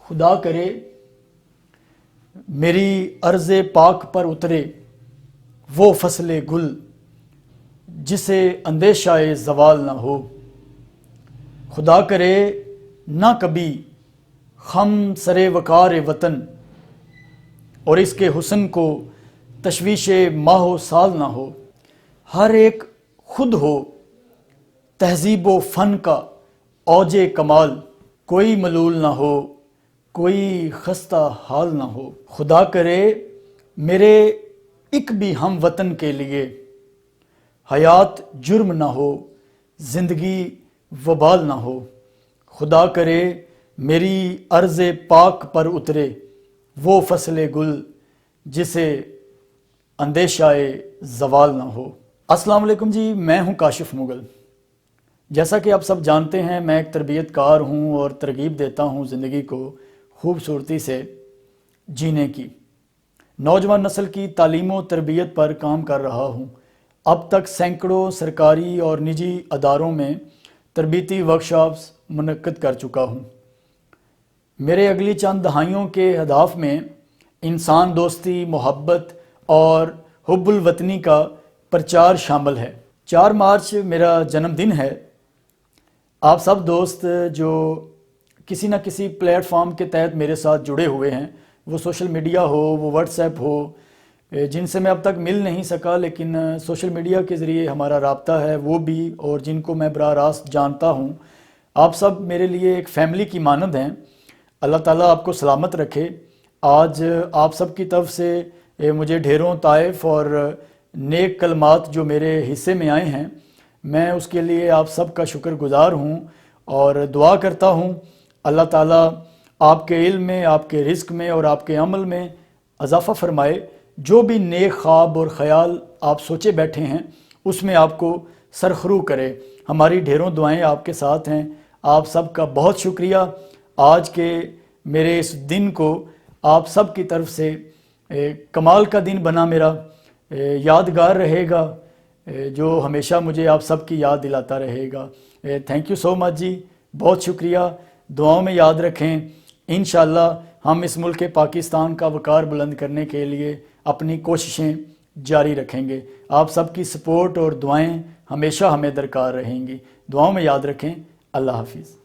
خدا کرے میری عرض پاک پر اترے وہ فصل گل جسے اندیشہ زوال نہ ہو۔ خدا کرے نہ کبھی خم سرے وقار وطن اور اس کے حسن کو تشویش ماہ و سال نہ ہو۔ ہر ایک خود ہو تہذیب و فن کا اوج کمال، کوئی ملول نہ ہو کوئی خستہ حال نہ ہو۔ خدا کرے میرے ایک بھی ہم وطن کے لیے حیات جرم نہ ہو زندگی وبال نہ ہو۔ خدا کرے میری عرض پاک پر اترے وہ فصل گل جسے اندیشہ زوال نہ ہو۔ السلام علیکم جی، میں ہوں کاشف مغل۔ جیسا کہ آپ سب جانتے ہیں میں ایک تربیت کار ہوں اور ترغیب دیتا ہوں زندگی کو خوبصورتی سے جینے کی۔ نوجوان نسل کی تعلیم و تربیت پر کام کر رہا ہوں۔ اب تک سینکڑوں سرکاری اور نجی اداروں میں تربیتی ورکشاپس منعقد کر چکا ہوں۔ میرے اگلی چند دہائیوں کے اہداف میں انسان دوستی، محبت اور حب الوطنی کا پرچار شامل ہے۔ 4 مارچ میرا جنم دن ہے۔ آپ سب دوست جو کسی نہ کسی پلیٹ فارم کے تحت میرے ساتھ جڑے ہوئے ہیں، وہ سوشل میڈیا ہو، وہ واٹس ایپ ہو، جن سے میں اب تک مل نہیں سکا لیکن سوشل میڈیا کے ذریعے ہمارا رابطہ ہے، وہ بھی، اور جن کو میں براہ راست جانتا ہوں، آپ سب میرے لیے ایک فیملی کی مانند ہیں۔ اللہ تعالیٰ آپ کو سلامت رکھے۔ آج آپ سب کی طرف سے مجھے ڈھیروں طائف اور نیک کلمات جو میرے حصے میں آئے ہیں، میں اس کے لیے آپ سب کا شکر گزار ہوں اور دعا کرتا ہوں اللہ تعالیٰ آپ کے علم میں، آپ کے رزق میں اور آپ کے عمل میں اضافہ فرمائے۔ جو بھی نیک خواب اور خیال آپ سوچے بیٹھے ہیں اس میں آپ کو سرخرو کرے۔ ہماری ڈھیروں دعائیں آپ کے ساتھ ہیں۔ آپ سب کا بہت شکریہ۔ آج کے میرے اس دن کو آپ سب کی طرف سے کمال کا دن بنا میرا، یادگار رہے گا، جو ہمیشہ مجھے آپ سب کی یاد دلاتا رہے گا۔ تھینک یو سو مچ جی، بہت شکریہ۔ دعاؤں میں یاد رکھیں۔ انشاءاللہ ہم اس ملک پاکستان کا وقار بلند کرنے کے لیے اپنی کوششیں جاری رکھیں گے۔ آپ سب کی سپورٹ اور دعائیں ہمیشہ ہمیں درکار رہیں گی۔ دعاؤں میں یاد رکھیں۔ اللہ حافظ۔